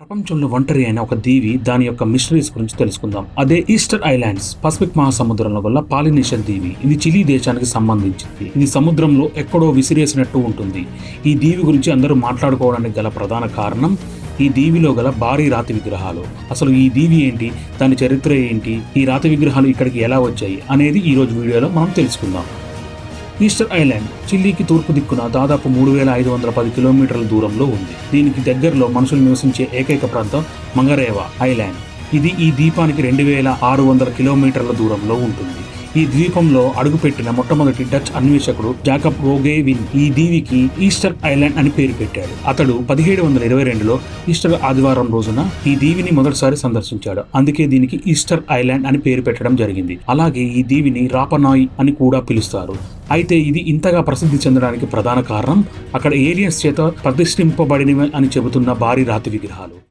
ప్రపంచంలో ఒంటరి అయిన ఒక దీవి దాని యొక్క మిస్టరీస్ గురించి తెలుసుకుందాం. అదే ఈస్టర్ ఐలాండ్స్. పసిఫిక్ మహాసముద్రంలో గల పాలినేషియన్ దీవి. ఇది చిలీ దేశానికి సంబంధించింది. ఇది సముద్రంలో ఎక్కడో విసిరేసినట్టు ఉంటుంది. ఈ దీవి గురించి అందరూ మాట్లాడుకోవడానికి గల ప్రధాన కారణం ఈ దీవిలో గల భారీ రాతి విగ్రహాలు. అసలు ఈ దీవి ఏంటి, దాని చరిత్ర ఏంటి, ఈ రాతి విగ్రహాలు ఇక్కడికి ఎలా వచ్చాయి అనేది ఈ రోజు వీడియోలో మనం తెలుసుకుందాం. ఈస్టర్ ఐలాండ్ చిలీకి తూర్పు దిక్కున దాదాపు 3510 కిలోమీటర్ల దూరంలో ఉంది. దీనికి దగ్గరలో మనుషులు నివసించే ఏకైక ప్రాంతం మంగరేవా ఐలాండ్. ఇది ఈ ద్వీపానికి 2600 కిలోమీటర్ల దూరంలో ఉంటుంది. ఈ ద్వీపంలో అడుగుపెట్టిన మొట్టమొదటి డచ్ అన్వేషకుడు జాకబ్ రోగేవిన్ ఈ దీవికి ఈస్టర్ ఐలాండ్ అని పేరు పెట్టాడు. అతడు 1722లో ఈస్టర్ ఆదివారం రోజున ఈ దీవిని మొదటిసారి సందర్శించాడు. అందుకే దీనికి ఈస్టర్ ఐలాండ్ అని పేరు పెట్టడం జరిగింది. అలాగే ఈ దీవిని రాపనాయ్ అని కూడా పిలుస్తారు. అయితే ఇది ఇంతగా ప్రసిద్ధి చెందడానికి ప్రధాన కారణం అక్కడ ఏలియన్స్ చేత ప్రతిష్ఠింపబడినవి అని చెబుతున్న భారీ రాతి విగ్రహాలు.